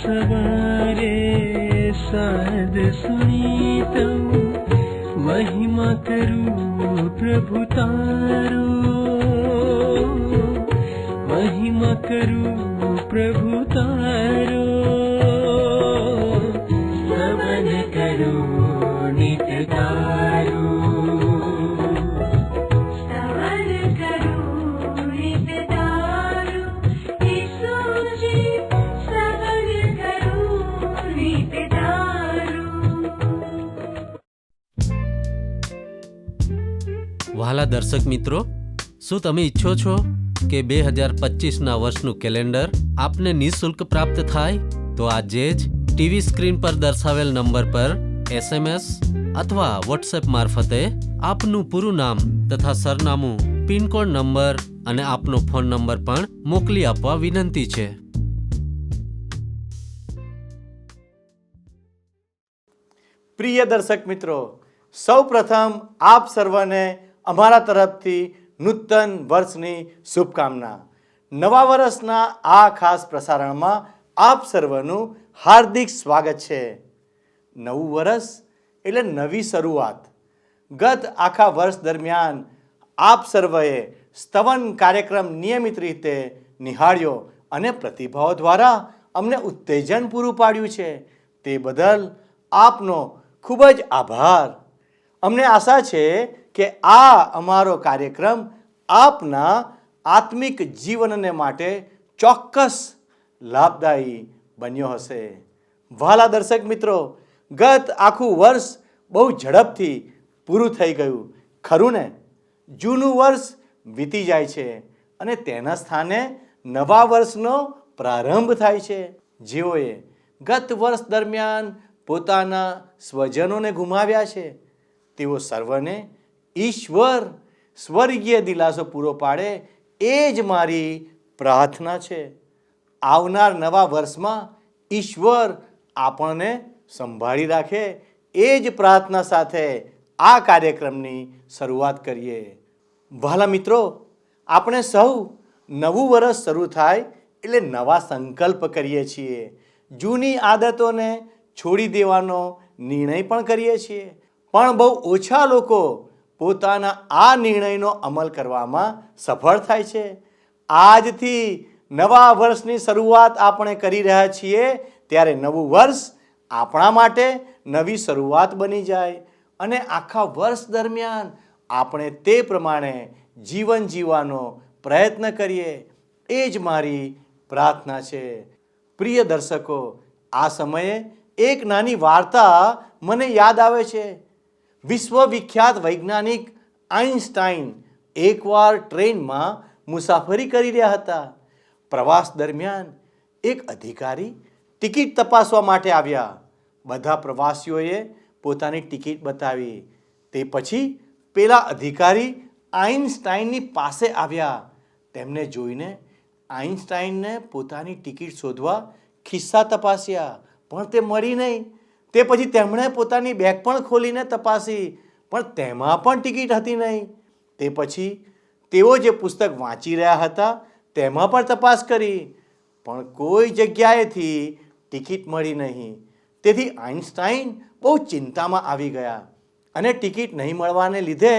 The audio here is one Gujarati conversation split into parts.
सवारे साध सुनी तऊ महिमा करूं प्रभु तारो, महिमा करूं प्रभु तारो, स्तवन करूं नित तारो, स्तवन करूं नित तारो, ईसुजी स्तवन करूं नित तारो। વહાલા દર્શક મિત્રો, શું તમે ઈચ્છો છો કે 2025ના વર્ષનું કેલેન્ડર આપને નિઃશુલ્ક પ્રાપ્ત થાય? તો આજે જ ટીવી સ્ક્રીન પર દર્શાવેલ નંબર પર SMS અથવા વોટ્સએપ મારફતે આપનું પૂરું નામ તથા સરનામું, પિનકોડ નંબર અને આપનો ફોન નંબર પણ મોકલી આપવા વિનંતી છે. પ્રિય દર્શક મિત્રો, સૌ પ્રથમ આપ સર્વને અમારા તરફથી નૂતન વર્ષની શુભકામના. નવા વર્ષના આ ખાસ પ્રસારણમાં આપ સર્વનું હાર્દિક સ્વાગત છે. નવું વર્ષ એટલે નવી શરૂઆત. ગત આખા વર્ષ દરમિયાન આપ સર્વએ સ્તવન કાર્યક્રમ નિયમિત રીતે નિહાળ્યો અને પ્રતિભાવો દ્વારા અમને ઉત્તેજન પૂરું પાડ્યું છે. તે બદલ આપનો ખૂબ જ આભાર. અમને આશા છે કે આ અમારો કાર્યક્રમ આપના આત્મિક જીવનને માટે ચોક્કસ લાભદાયી બન્યો હશે. વહાલા દર્શક મિત્રો, ગત આખું વર્ષ બહુ ઝડપથી પૂરું થઈ ગયું, ખરું ને? જૂનું વર્ષ વીતી જાય છે અને તેના સ્થાને નવા વર્ષનો પ્રારંભ થાય છે. જેઓએ ગત વર્ષ દરમિયાન પોતાના સ્વજનોને ગુમાવ્યા છે, તેઓ સર્વને ઈશ્વર સ્વર્ગીય દિલાસો પૂરો પાડે એ જ મારી પ્રાર્થના છે. આવનાર નવા વર્ષમાં ઈશ્વર આપણને સંભાળી રાખે એ જ પ્રાર્થના સાથે આ કાર્યક્રમની શરૂઆત કરીએ. વહાલા મિત્રો, આપણે સૌ નવું વર્ષ શરૂ થાય એટલે નવા સંકલ્પ કરીએ છીએ. જૂની આદતોને છોડી દેવાનો નિર્ણય પણ કરીએ છીએ, પણ બહુ ઓછા લોકો પોતાના આ નિર્ણયનો અમલ કરવામાં સફળ થાય છે. આજથી નવા વર્ષની શરૂઆત આપણે કરી રહ્યા છીએ, ત્યારે નવું વર્ષ આપણા માટે નવી શરૂઆત બની જાય અને આખા વર્ષ દરમિયાન આપણે તે પ્રમાણે જીવન જીવવાનો પ્રયત્ન કરીએ એ જ મારી પ્રાર્થના છે. પ્રિય દર્શકો, આ સમયે એક નાની વાર્તા મને યાદ આવે છે. વિશ્વવિખ્યાત વૈજ્ઞાનિક આઇન્સ્ટાઈન એકવાર ટ્રેનમાં મુસાફરી કરી રહ્યા હતા. પ્રવાસ દરમિયાન એક અધિકારી ટિકિટ તપાસવા માટે આવ્યા. બધા પ્રવાસીઓએ પોતાની ટિકિટ બતાવી. તે પછી પેલા અધિકારી આઇન્સ્ટાઈનની પાસે આવ્યા. તેમને જોઈને આઇન્સ્ટાઈનને પોતાની ટિકિટ શોધવા ખિસ્સા તપાસ્યા, પણ તે મળી નહીં. તે પછી તેમણે પોતાની બેગ પણ ખોલીને તપાસી, પણ તેમાં પણ ટિકિટ હતી નહીં. તે પછી તેઓ જે પુસ્તક વાંચી રહ્યા હતા તેમાં પણ તપાસ કરી, પણ કોઈ જગ્યાએથી ટિકિટ મળી નહીં. તેથી આઇન્સ્ટાઈન બહુ ચિંતામાં આવી ગયા અને ટિકિટ નહીં મળવાને લીધે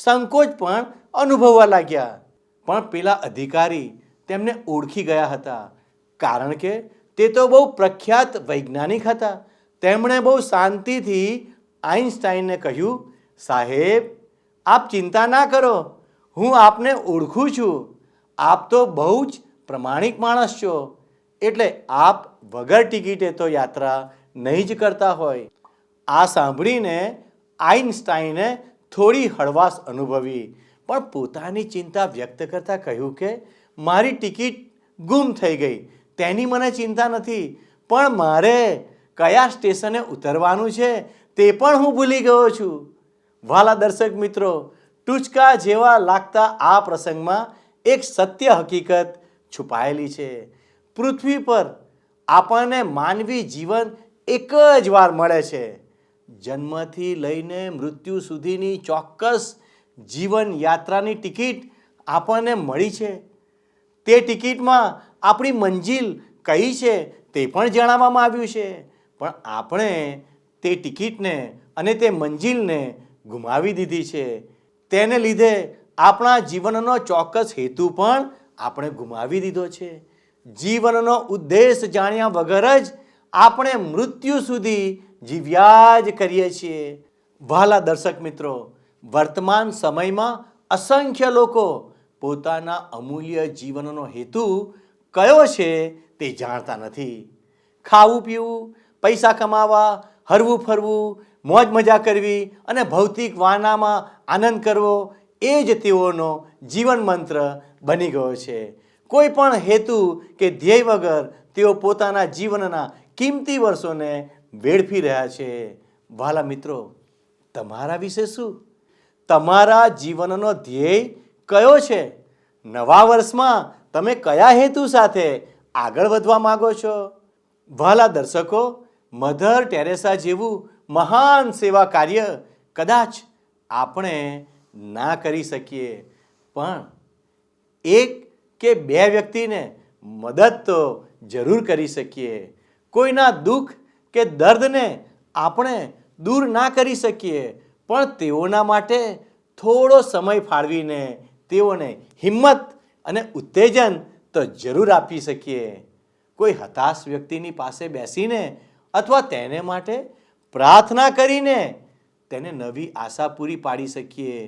સંકોચ પણ અનુભવવા લાગ્યા. પણ પેલા અધિકારી તેમને ઓળખી ગયા હતા, કારણ કે તે તો બહુ પ્રખ્યાત વૈજ્ઞાનિક હતા. તેમણે બહુ શાંતિથી આઇન્સ્ટાઈનને કહ્યું, સાહેબ, આપ ચિંતા ના કરો, હું આપને ઓળખું છું. આપ તો બહુ જ પ્રમાણિક માણસ છો, એટલે આપ વગર ટિકિટે તો યાત્રા નહીં જ કરતા હોય. આ સાંભળીને આઇન્સ્ટાઈને થોડી હળવાશ અનુભવી, પણ પોતાની ચિંતા વ્યક્ત કરતા કહ્યું કે મારી ટિકિટ ગુમ થઈ ગઈ, તેની મને ચિંતા નથી, પણ મારે કયા સ્ટેશને ઉતરવાનું છે તે પણ હું ભૂલી ગયો છું. વહાલા દર્શક મિત્રો, ટૂચકા જેવા લાગતા આ પ્રસંગમાં એક સત્ય હકીકત છુપાયેલી છે. પૃથ્વી પર આપણને માનવી જીવન એક જ વાર મળે છે. જન્મથી લઈને મૃત્યુ સુધીની ચોક્કસ જીવન યાત્રાની ટિકિટ આપણને મળી છે. તે ટિકિટમાં આપણી મંજિલ કઈ છે તે પણ જણાવવામાં આવ્યું છે. પણ આપણે તે ટિકિટને અને તે મંજિલને ગુમાવી દીધી છે. તેને લીધે આપણા જીવનનો ચોક્કસ હેતુ પણ આપણે ગુમાવી દીધો છે. જીવનનો ઉદ્દેશ જાણ્યા વગર જ આપણે મૃત્યુ સુધી જીવ્યા જ કરીએ છીએ. વહાલા દર્શક મિત્રો, વર્તમાન સમયમાં અસંખ્ય લોકો પોતાના અમૂલ્ય જીવનનો હેતુ કયો છે તે જાણતા નથી. ખાવું પીવું, પૈસા કમાવા, હરવું ફરવું, મોજ મજા કરવી અને ભૌતિક વાનામાં આનંદ કરવો એ જ તેઓનો જીવન મંત્ર બની ગયો છે. કોઈ પણ હેતુ કે ધ્યેય વગર તેઓ પોતાના જીવનના કિંમતી વર્ષોને વેડફી રહ્યા છે. વહાલા મિત્રો, તમારા વિશે શું? તમારા જીવનનો ધ્યેય કયો છે? નવા વર્ષમાં તમે કયા હેતુ સાથે આગળ વધવા માંગો છો? વહાલા દર્શકો, મધર ટેરેસા જેવું મહાન સેવા કાર્ય કદાચ આપણે ના કરી શકીએ, પણ એક કે બે વ્યક્તિને મદદ તો જરૂર કરી શકીએ. કોઈના દુઃખ કે દર્દને આપણે દૂર ના કરી શકીએ, પણ તેઓના માટે થોડો સમય ફાળવીને તેઓને હિંમત અને ઉત્તેજન તો જરૂર આપી શકીએ. કોઈ હતાશ વ્યક્તિની પાસે બેસીને અથવા તેને માટે પ્રાર્થના કરીને તેને નવી આશા પૂરી પાડી શકીએ.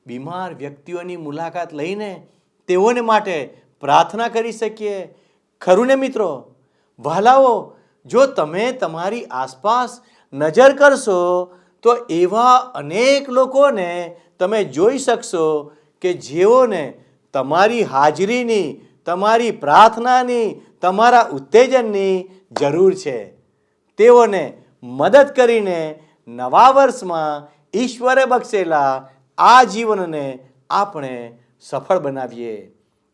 બીમાર વ્યક્તિઓની મુલાકાત લઈને તેઓને માટે પ્રાર્થના કરી શકીએ. ખરું ને મિત્રો? વહાલાઓ, જો તમે તમારી આસપાસ નજર કરશો તો એવા અનેક લોકોને તમે જોઈ શકશો કે જેઓને તમારી હાજરીની, તમારી પ્રાર્થનાની, તમારા ઉત્તેજનની જરૂર છે. તેઓને મદદ કરીને નવા વર્ષમાં ઈશ્વરે બક્ષેલા આ જીવનને આપણે સફળ બનાવીએ.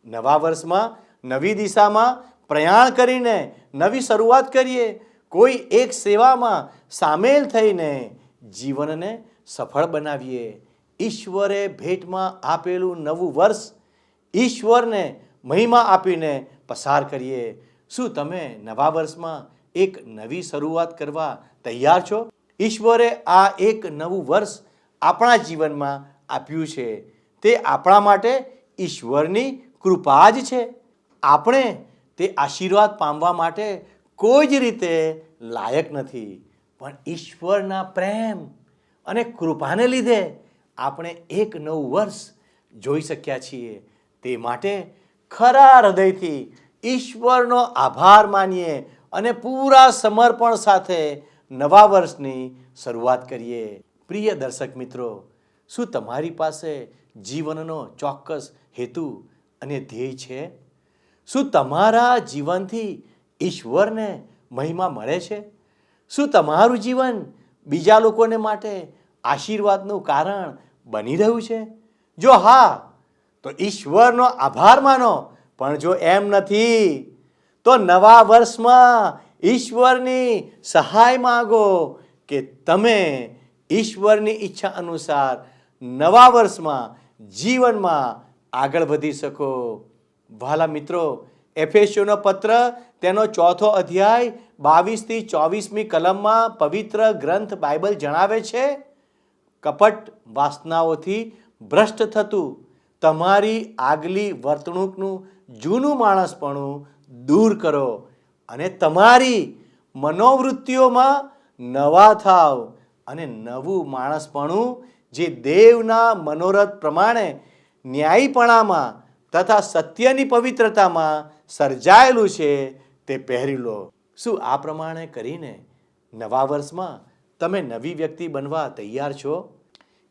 નવા વર્ષમાં નવી દિશામાં પ્રયાણ કરીને નવી શરૂઆત કરીએ. કોઈ એક સેવામાં સામેલ થઈને જીવનને સફળ બનાવીએ. ઈશ્વરે ભેટમાં આપેલું નવું વર્ષ ઈશ્વરને મહિમા આપીને પસાર કરીએ. શું તમે નવા વર્ષમાં એક નવી શરૂઆત કરવા તૈયાર છો? ઈશ્વરે આ એક નવું વર્ષ આપણા જીવનમાં આપ્યું છે. તે આપણા માટે ઈશ્વરની કૃપા જ છે. આપણે તે આશીર્વાદ પામવા માટે કોઈ જ રીતે લાયક નથી, પણ ઈશ્વરના પ્રેમ અને કૃપાને લીધે આપણે એક નવું વર્ષ જોઈ શક્યા છીએ. તે માટે ખરા હૃદયથી ઈશ્વરનો આભાર માનીએ અને પૂરા સમર્પણ સાથે નવા વર્ષની શરૂઆત કરીએ. પ્રિય દર્શક મિત્રો, શું તમારી પાસે જીવનનો ચોક્કસ હેતુ અને ધ્યેય છે? શું તમારા જીવનથી ઈશ્વરને મહિમા મળે છે? શું તમારું જીવન બીજા લોકોને માટે આશીર્વાદનું કારણ બની રહ્યું છે? જો હા, તો ઈશ્વરનો આભાર માનો. પણ જો એમ નથી, તો નવા વર્ષમાં ઈશ્વરની સહાય માંગો કે તમે ઈશ્વરની ઈચ્છા અનુસાર નવા વર્ષમાં જીવનમાં આગળ વધી શકો. વહાલા મિત્રો, એફેસીઓનો પત્ર તેનો 4થો અધ્યાય 22 થી 24મી કલમમાં પવિત્ર ગ્રંથ બાઇબલ જણાવે છે, કપટ વાસનાઓથી ભ્રષ્ટ થતું તમારી આગલી વર્તણૂકનું જૂનું માણસપણું દૂર કરો અને તમારી મનોવૃત્તિઓમાં નવા થાવ અને નવું માણસપણું જે દેવના મનોરથ પ્રમાણે ન્યાયીપણામાં તથા સત્યની પવિત્રતામાં સર્જાયેલું છે તે પહેરી લો. શું આ પ્રમાણે કરીને નવા વર્ષમાં તમે નવી વ્યક્તિ બનવા તૈયાર છો?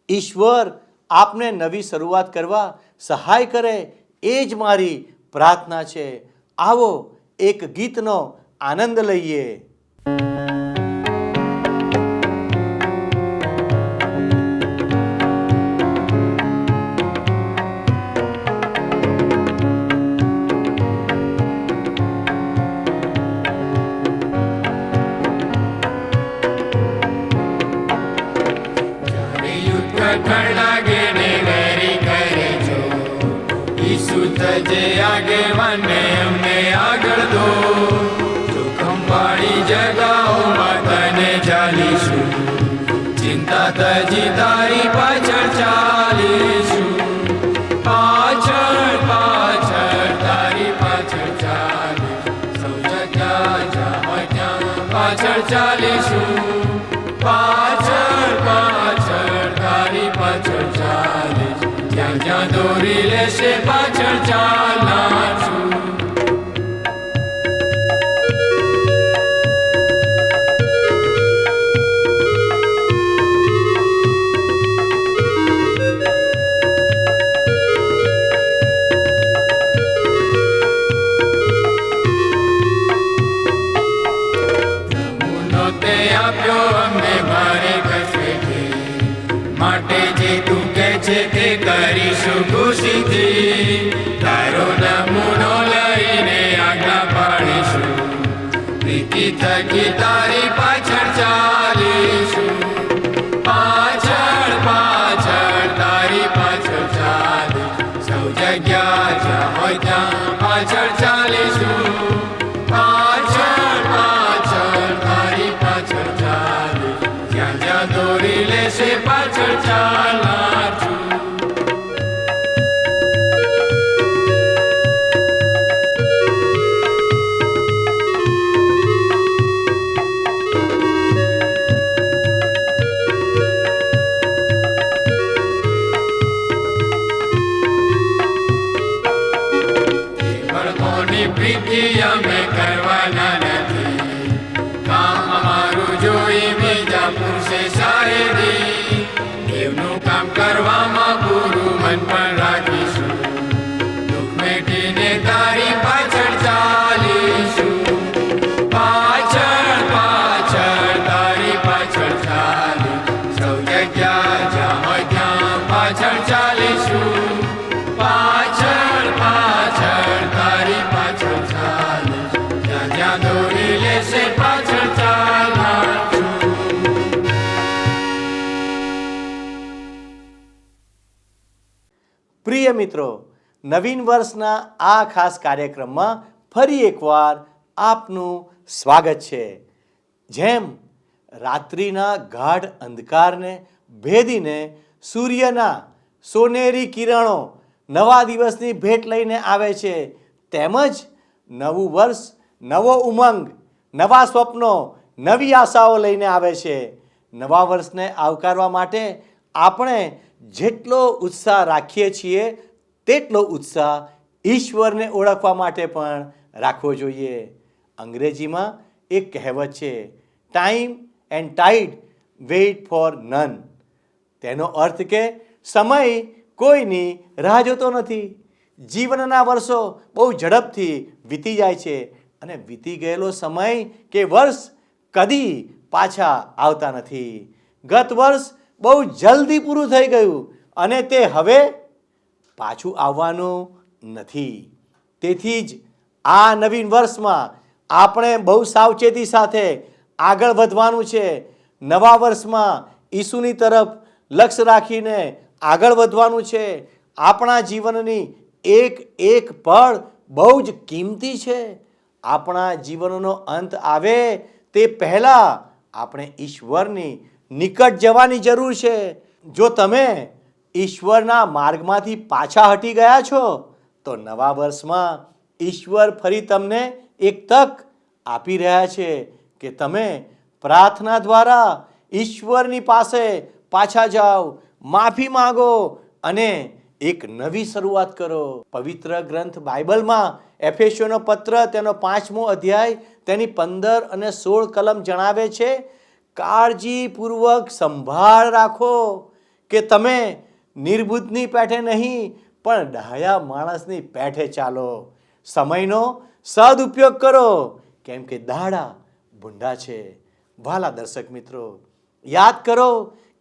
ઈશ્વર આપને નવી શરૂઆત કરવા સહાય કરે એ જ મારી પ્રાર્થના છે. આવો એક ગીતનો આનંદ લઈએ. જે આગેવાને અમને આગળ દો, જોખમ ચાલીશું, ચિંતા તજી તારી પાછળ ચાલીશું, પાછળ પાછળ તારી પાછળ ચાલીશું, સૌ જગ્યા જ્યાં હોય ત્યાં પાછળ ચાલીશું, પાછળ પાછળ તારી પાછળ ચાલીશું, જ્યાં જ્યાં દોરી લેશે પાછળ ચાલનાર છું. આપ્યો અમને મારે કસેથી, માટે જે તું કહે છે તે કરીશું ખુશીથી, તારો નમૂનો લઈને આજ્ઞા પાડીશું, પ્રીતિ થકી તારી પાછળ ચાલીશું, પાછળ પાછળ તારી પાછળ ચાલીશું, સૌ જગ્યા જ્યાં હોય ત્યાં પાછળ ચાલીશું, પાછળ પાછળ તારી પાછળ ચાલીશું, જ્યાં જ્યાં દોરી લેશે પાછળ ચાલનાર છું. બાળકોની પ્રીતિ અમે કરવાના નથી, કામ અમારું જોઈ બીજા પુરુષે સાહેબી, દેવનું કામ કરવામાં પૂરું મન પણ રાખીશું, દુઃખ મેટીને તારી પાછળ ચાલીશું, પાછળ પાછળ તારી પાછળ ચાલીશું, સૌ જગ્યા જ્યાં હોય ત્યાં પાછળ ચાલીશું, પાછળ પાછળ તારી પાછળ ચાલીશું, જ્યાં જ્યાં દોરી લેશે પાછળ ચાલનાર છું. પ્રિય મિત્રો, નવીન વર્ષના આ ખાસ કાર્યક્રમમાં ફરી એકવાર આપનું સ્વાગત છે. જેમ રાત્રિના ગાઢ અંધકારને ભેદીને સૂર્યના સોનેરી કિરણો નવા દિવસની ભેટ લઈને આવે છે, તેમજ નવું વર્ષ નવો ઉમંગ, નવા સ્વપ્નો, નવી આશાઓ લઈને આવે છે. નવા વર્ષને આવકારવા માટે આપણે જેટલો ઉત્સાહ રાખીએ છીએ તેટલો ઉત્સાહ ઈશ્વરને ઓળખવા માટે પણ રાખવો જોઈએ. અંગ્રેજીમાં એક કહેવત છે, time and ટાઈડ weight four none. તેનો અર્થ કે સમય કોઈની રાહ જોતો નથી. જીવનના વર્ષો બહુ ઝડપથી વીતી જાય છે અને વીતી ગયેલો સમય કે વર્ષ કદી પાછા આવતા નથી. ગત વર્ષ બહુ જલ્દી પૂરું થઈ ગયું અને તે હવે પાછું આવવાનું નથી. તેથી જ આ નવીન વર્ષમાં આપણે બહુ સાવચેતી સાથે આગળ વધવાનું છે. નવા વર્ષમાં ઈસુની તરફ લક્ષ્ય રાખીને આગળ વધવાનું છે. આપણા જીવનની એક એક પળ બહુ જ કિંમતી છે. આપણા જીવનનો અંત આવે તે પહેલાં આપણે ઈશ્વરની નિકટ જવાની જરૂર છે. જો તમે ઈશ્વરના માર્ગમાંથી પાછા હટી ગયા છો તો નવા વર્ષમાં ઈશ્વર ફરી તમને એક તક આપી રહ્યા છે કે તમે પ્રાર્થના દ્વારા ઈશ્વરની પાસે પાછા જાઓ, માફી માંગો અને એક નવી શરૂઆત કરો. પવિત્ર ગ્રંથ બાઇબલમાં એફેસીઓનો પત્ર તેનો 5મો અધ્યાય તેની 15 અને 16 કલમ જણાવે છે, કાળજીપૂર્વક સંભાળ રાખો કે તમે નિર્બુદ્ધની પેઠે નહીં પણ ડાહ્યા માણસની પેઠે ચાલો. સમયનો સદુપયોગ કરો કેમ કે દાડા ભૂંડા છે. વાલા દર્શક મિત્રો, યાદ કરો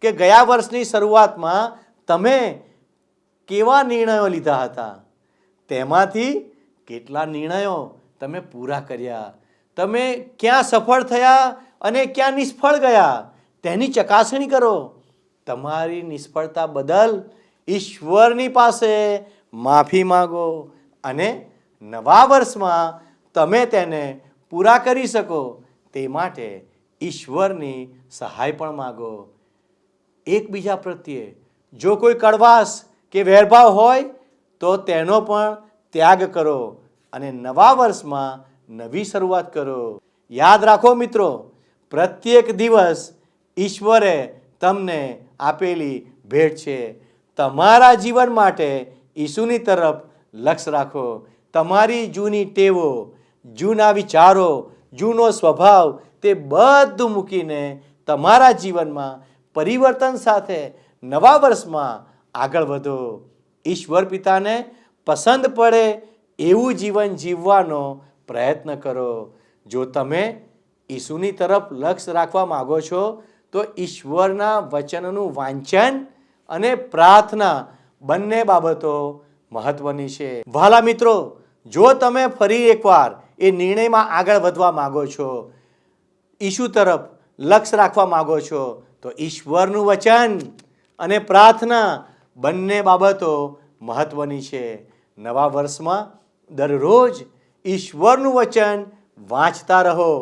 કે ગયા વર્ષની શરૂઆતમાં તમે કેવા નિર્ણયો લીધા હતા. તેમાંથી કેટલા નિર્ણયો તમે પૂરા કર્યા, તમે ક્યાં સફળ થયા અને ક્યાં નિષ્ફળ ગયા તેની ચકાસણી કરો. તમારી નિષ્ફળતા બદલ ઈશ્વરની પાસે માફી માંગો અને નવા વર્ષમાં તમે તેને પૂરા કરી શકો તે માટે ઈશ્વરની સહાય પણ માગો. એકબીજા પ્રત્યે જો કોઈ કડવાશ કે વેરભાવ હોય તો તેનો પણ ત્યાગ કરો અને નવા વર્ષમાં નવી શરૂઆત કરો. યાદ રાખો મિત્રો, પ્રત્યેક દિવસ ઈશ્વરે તમને આપેલી ભેટ છે. તમારા જીવન માટે ઈસુની તરફ લક્ષ્ય રાખો. તમારી જૂની ટેવો, જૂના વિચારો, જૂનો સ્વભાવ તે બધું મૂકીને તમારા જીવનમાં પરિવર્તન સાથે નવા વર્ષમાં આગળ વધો. ઈશ્વર પિતાને પસંદ પડે એવું જીવન જીવવાનો પ્રયત્ન કરો. જો તમે ઈસુની તરફ લક્ષ્ય રાખવા માગો છો તો ઈશ્વરના વચનનું વાંચન અને પ્રાર્થના બંને બાબતો મહત્વની છે. વહાલા મિત્રો, જો તમે ફરી એકવાર એ નિર્ણયમાં આગળ વધવા માગો છો, ઈસુ તરફ લક્ષ્ય રાખવા માગો છો, તો ઈશ્વરનું વચન અને પ્રાર્થના બંને બાબતો મહત્વની છે. નવા વર્ષમાં દરરોજ ઈશ્વરનું વચન વાંચતા રહો.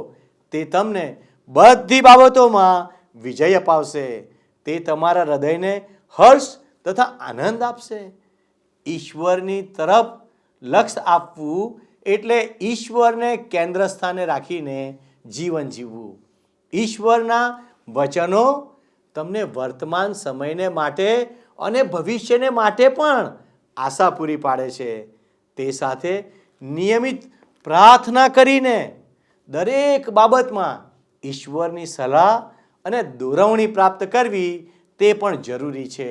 તે તમને બધી બાબતોમાં વિજય અપાવશે. તે તમારા હૃદયને હર્ષ તથા આનંદ આપશે. ઈશ્વરની તરફ લક્ષ્ય આપવું એટલે ઈશ્વરને કેન્દ્ર સ્થાને રાખીને જીવન જીવવું. ઈશ્વરના વચનો તમને વર્તમાન સમયને માટે અને ભવિષ્યને માટે પણ આશા પૂરી પાડે છે. તે સાથે નિયમિત પ્રાર્થના કરીને દરેક બાબતમાં ઈશ્વરની સલાહ અને દોરવણી પ્રાપ્ત કરવી તે પણ જરૂરી છે.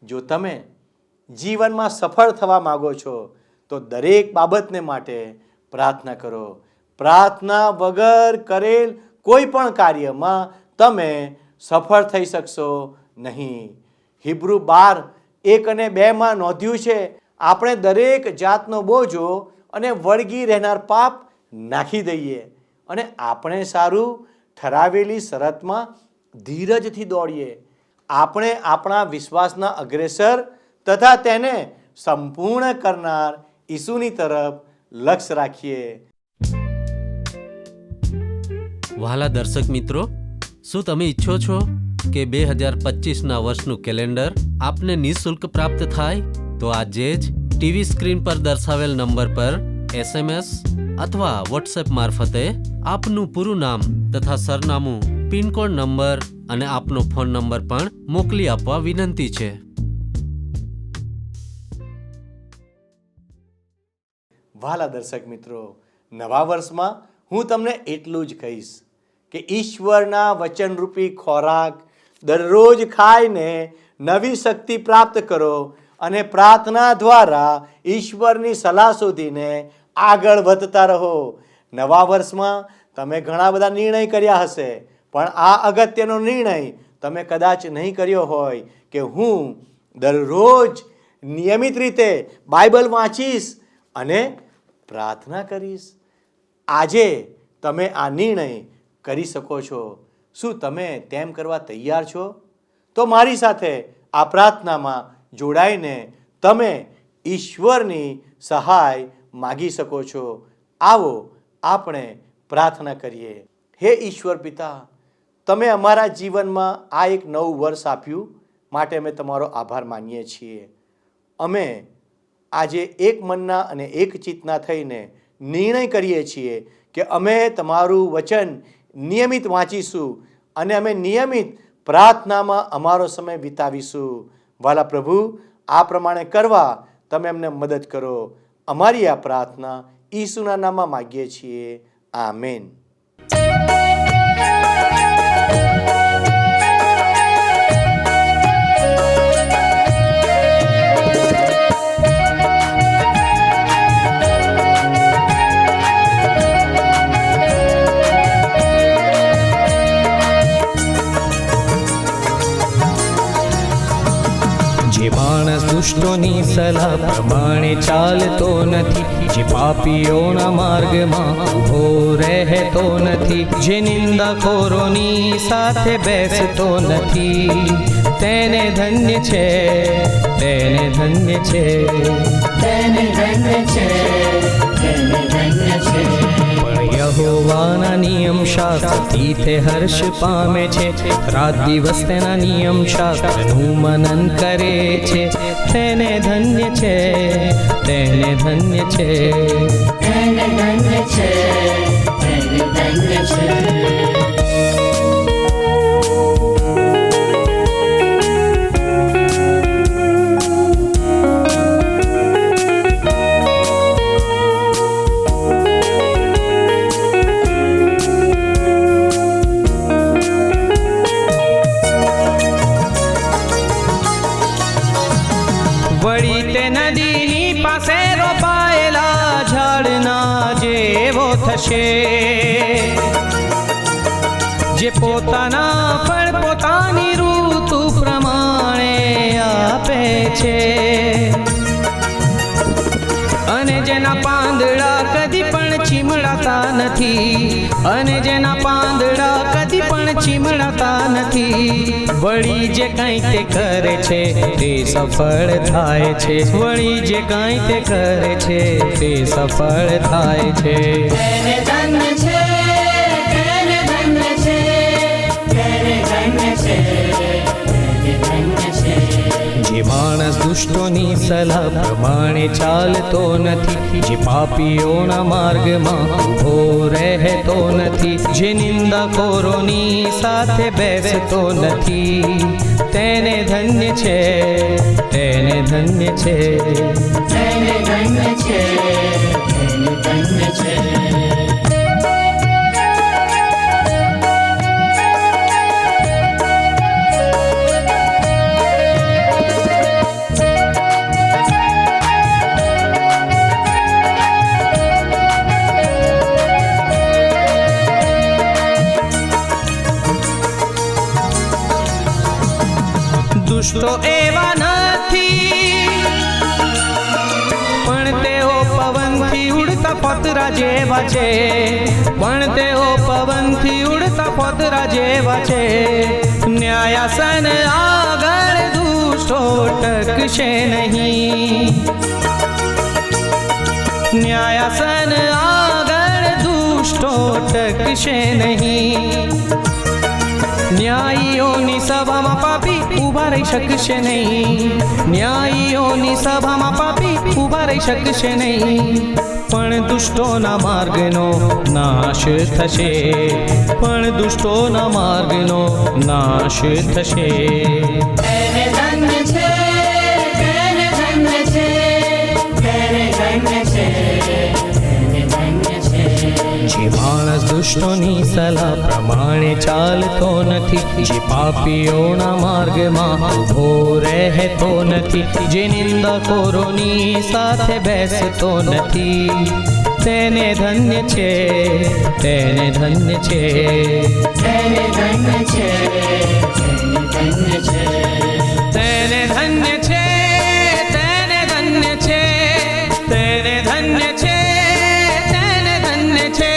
જો તમે જીવનમાં સફળ થવા માગો છો તો દરેક બાબતને માટે પ્રાર્થના કરો. પ્રાર્થના વગર કરેલ કોઈ પણ કાર્યમાં તમે સફળ થઈ શકશો નહીં. હિબ્રુ 12:1-2 નોંધ્યું છે, આપણે દરેક જાતનો બોજો અને વળગી રહેનાર પાપ નાખી દઈએ અને આપણે સારું ઠરાવેલી શરતમાં ધીરજથી દોડીએ. આપણે આપણા વિશ્વાસના અગ્રેસર તથા તેને સંપૂર્ણ કરનાર ઈસુની તરફ લક્ષ્ય રાખીએ. વહાલા દર્શક મિત્રો, શું તમે ઈચ્છો છો કે 2025ના વર્ષનું કેલેન્ડર આપને નિઃશુલ્ક પ્રાપ્ત થાય? તો આજે જ ટીવી સ્ક્રીન પર દર્શાવેલ નંબર પર SMS અથવા વોટ્સએપ મારફતે આપનું પૂરું નામ તથા સરનામું, પિનકોડ નંબર અને આપનો ફોન નંબર પણ મોકલી આપવા વિનંતી છે. વહાલા દર્શક મિત્રો, નવા વર્ષમાં હું તમને એટલું જ કહીશ કે ઈશ્વરના વચનરૂપી ખોરાક દરરોજ ખાઈને નવી શક્તિ પ્રાપ્ત કરો અને પ્રાર્થના દ્વારા ઈશ્વરની સલાહ શોધીને આગળ વધતા રહો. નવા વર્ષમાં તમે ઘણા બધા નિર્ણય કર્યા હશે, પણ આ અગત્યનો નિર્ણય તમે કદાચ નહીં કર્યો હોય કે હું દરરોજ નિયમિત રીતે બાઇબલ વાંચીશ અને પ્રાર્થના કરીશ. આજે તમે આ નિર્ણય કરી શકો છો. શું તમે તેમ કરવા તૈયાર છો? તો મારી સાથે આ પ્રાર્થનામાં જોડાઈને તમે ઈશ્વરની સહાય માગી શકો છો. આવો આપણે પ્રાર્થના કરીએ. હે ઈશ્વર પિતા, તમે અમારા જીવનમાં આ એક નવું વર્ષ આપ્યું માટે અમે તમારો આભાર માનીએ છીએ. અમે આજે એક મનના અને એક ચિત્તના થઈને નિર્ણય કરીએ છીએ કે અમે તમારું વચન નિયમિત વાંચીશું અને અમે નિયમિત પ્રાર્થનામાં અમારો સમય વિતાવીશું. વાલા પ્રભુ, આ પ્રમાણે કરવા તમે અમને મદદ કરો. અમારી આ પ્રાર્થના ઈસુના નામમાં માગીએ છીએ. આમેન. જે માણસ દુષ્ટોની સલાહ પ્રમાણે ચાલતો નથી, જે પાપીઓના માર્ગમાં ઊભો રહેતો નથી, જે નિંદાખોરોની સાથે બેસતો નથી, તેને ધન્ય છે, તેને ધન્ય છે, તેને ધન્ય છે, તેને ધન્ય છે. પણ યહોવાના નિયમ શાસ્ત્રથી તે હર્ષ પામે છે. રાત દિવસ તેના નિયમ શાસ્ત્રનું મનન કરે છે. તેને ધન્ય છે, તેને ધન્ય છે. ધન્ય ધન્ય છે, ધન્ય ધન્ય છે. વળી તે નદીની પાસે રોપાયેલા ઝાડના જેવો થશે, જે પોતાના ફળ પોતાની ઋતુ પ્રમાણે આપે છે, અને જેના પાંદડા કદી પણ ચીમડાતા નથી, અને જેના પાંદડા કદી પણ ચીમડાતા નથી. વળી જે કાંઈ તે કરે છે તે સફળ થાય છે. વળી જે કાંઈ તે કરે છે તે સફળ થાય છે. ધન્ય ધન્ય છે, ધન્ય ધન્ય છે, ધન્ય ધન્ય છે, ધન્ય ધન્ય છે. જે માણસ દુષ્ટોની સલાહ પ્રમાણે ચાલતો નથી, જે પાપીઓના માર્ગમાં ઊભો રહેતો નથી, જે નિંદાખોરોની સાથે બેસતો નથી, તેને ધન્ય છે, તેને ધન્ય છે. ધન્ય ધન્ય છે, ધન્ય ધન્ય છે. દુષ્ટો એવા નથી, પણ તેઓ પવનથી ઉડતા પતરા જેવા છે, પણ તેઓ પવનથી ઉડતા પતરા જેવા છે. ન્યાયાસન આગળ દુષ્ટો ટકશે નહીં, ન્યાયાસન આગળ દુષ્ટો ટકશે નહીં. ન્યાયીઓની સભામાં પાપી ઊભા રહી શકશે નહીં, ન્યાયીઓની સભામાં પાપી ઊભા રહી શકશે નહીં. પણ દુષ્ટોના માર્ગનો નાશ થશે, પણ દુષ્ટોના માર્ગનો નાશ થશે. ધન્ય ધન્ય છે, ધન્ય ધન્ય છે, ધન્ય ધન્ય છે, ધન્ય ધન્ય છે. જે માણસ દુષ્ટોની સલાહ પ્રમાણે ચાલતો નથી, જે પાપીઓના માર્ગમાં ઊભો રહેતો નથી, જે નિંદાખોરોની સાથે બેસતો નથી, તેને ધન્ય છે, તેને ધન્ય છે. ધન્ય ધન્ય છે, ધન્ય ધન્ય છે. તેને ધન્ય છે, તેને ધન્ય છે, તેને ધન્ય છે, તેને ધન્ય છે.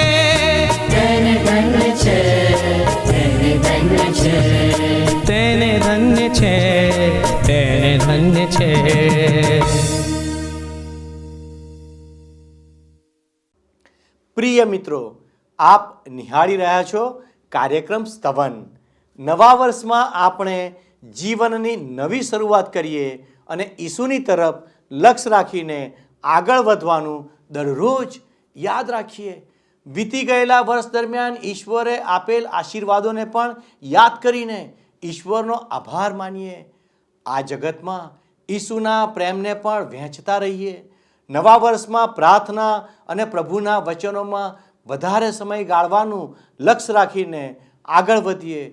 ધન્ય ધન્ય છે, ધન્ય ધન્ય છે. તેને ધન્ય છે, તેને ધન્ય છે. પ્રિય મિત્રો, આપ નિહાળી રહ્યા છો કાર્યક્રમ સ્તવન. નવા વર્ષમાં આપણે જીવનની નવી શરૂઆત કરીએ અને ઈસુની તરફ લક્ષ્ય રાખીને આગળ વધવાનું દરરોજ યાદ રાખીએ. વીતી ગયેલા વર્ષ દરમિયાન ઈશ્વરે આપેલ આશીર્વાદોને પણ યાદ કરીને ઈશ્વરનો આભાર માનીએ. આ જગતમાં ઈસુના પ્રેમને પણ વહેંચતા રહીએ. નવા વર્ષમાં પ્રાર્થના અને પ્રભુના વચનોમાં વધારે સમય ગાળવાનું લક્ષ્ય રાખીને આગળ વધીએ.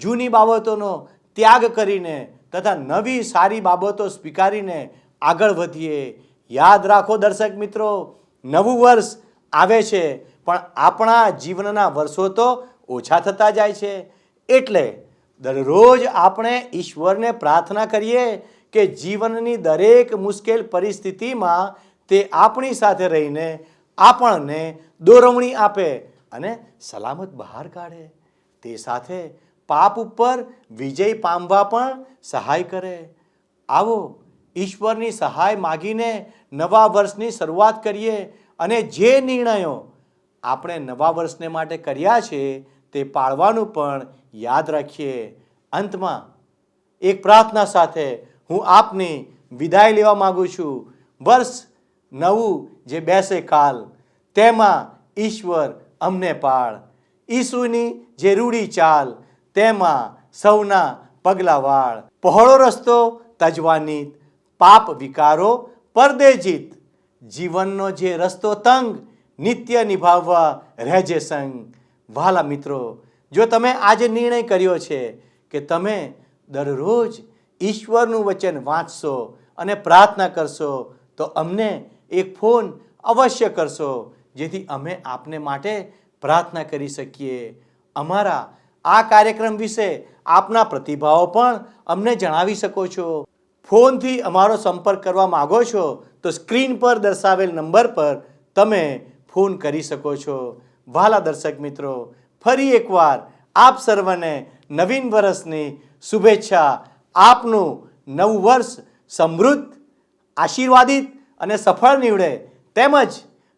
જૂની બાબતોનો ત્યાગ કરીને તથા નવી સારી બાબતો સ્વીકારીને આગળ વધીએ. યાદ રાખો દર્શક મિત્રો, નવું વર્ષ આવે છે પણ આપણા જીવનના વર્ષો તો ઓછા થતા જાય છે. એટલે દરરોજ આપણે ઈશ્વરને પ્રાર્થના કરીએ કે જીવનની દરેક મુશ્કેલ પરિસ્થિતિમાં તે આપણી સાથે રહીને આપણને દોરવણી આપે અને સલામત બહાર કાઢે. તે સાથે પાપ ઉપર વિજય પામવા પણ સહાય કરે. આવો ઈશ્વરની સહાય માગીને નવા વર્ષની શરૂઆત કરીએ અને જે નિર્ણયો આપણે નવા વર્ષને માટે કર્યા છે તે પાળવાનું પણ યાદ રાખીએ. અંતમાં એક પ્રાર્થના સાથે હું આપની વિદાય લેવા માગું છું. વર્ષ નવું જે બેસે કાલ, તેમાં ઈશ્વર અમને પાળ. ઈસુની જે રૂડી ચાલ, તેમાં સૌના પગલા વાળ. પહોળો રસ્તો તજવાની, પાપ વિકારો પરદે જીત. જીવનનો જે રસ્તો તંગ, નિત્ય નિભાવવા રહેજે સંગ. વહાલા મિત્રો, જો તમે આજે નિર્ણય કર્યો છે કે તમે દરરોજ ઈશ્વરનું વચન વાંચશો અને પ્રાર્થના કરશો, તો અમને એક ફોન અવશ્ય કરશો, જેથી અમે આપને માટે પ્રાર્થના કરી શકીએ. અમારા આ કાર્યક્રમ વિશે આપના પ્રતિભાવો પણ અમને જણાવી શકો છો. ફોનથી અમારો સંપર્ક કરવા માગો છો તો સ્ક્રીન પર દર્શાવેલ નંબર પર તમે ફોન કરી શકો છો. વહાલા દર્શક મિત્રો, ફરી એકવાર આપ સર્વને નવીન વર્ષની શુભેચ્છા. આપનું નવું વર્ષ સમૃદ્ધ, આશીર્વાદિત અને સફળ નીવડે, તેમજ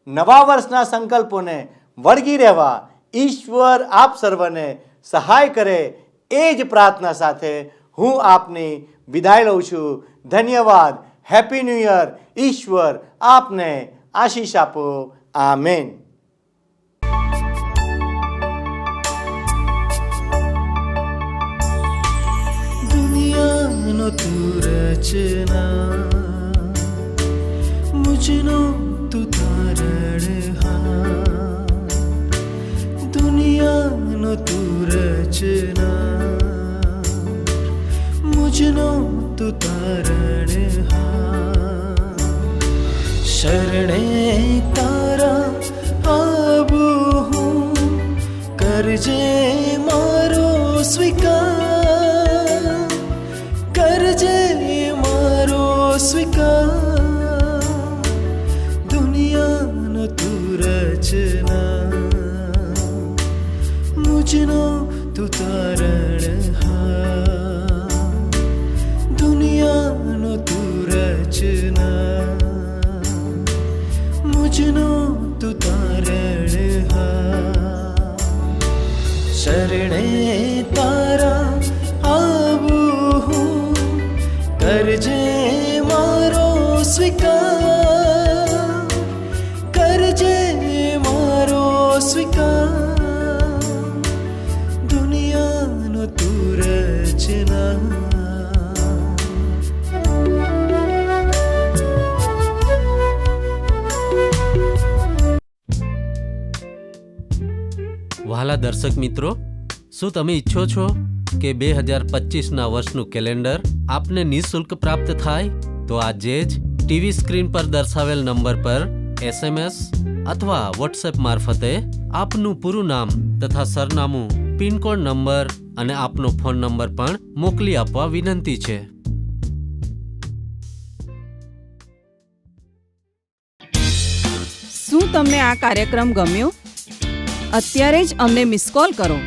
નવા વર્ષના સંકલ્પોને વળગી રહેવા ઈશ્વર આપ સર્વને સહાય કરે, એ જ પ્રાર્થના સાથે હું આપની વિદાય લઉં છું. ધન્યવાદ. Happy new year. ઈશ્વર આપને આશીષ આપો. આમેન. દુનિયાનો તું રચના, મુજનો તું તારણહાર. દુનિયાનો તું રચના, મુજનો તું તારણહાર. શરણે તારા આવું હું, કરજે મારો સ્વીકાર. કરજે મારો સ્વીકાર. દુનિયાનો તું રચના, મુજનો તું તારણહાર. દુનિયાનો તું રચના, મુજનો તું તારણહાર. શરણે તારા આવું હું, કરજે મારો સ્વીકાર. કરજે મારો સ્વીકાર. દુનિયાનો તું રચના. વહાલા દર્શક મિત્રો, શું તમે ઈચ્છો છો કે 2025ના વર્ષનું કેલેન્ડર આપને નિઃશુલ્ક પ્રાપ્ત થાય? તો આજે જ ટીવી સ્ક્રીન પર દર્શાવેલ નંબર પર SMS અથવા વોટ્સએપ મારફતે આપનું પૂરું નામ તથા સરનામું, પિનકોડ નંબર અને આપનો ફોન નંબર પણ મોકલી આપવા વિનંતી છે. શું તમને આ કાર્યક્રમ ગમ્યો? અત્યારે જ અમને મિસ કોલ કરો.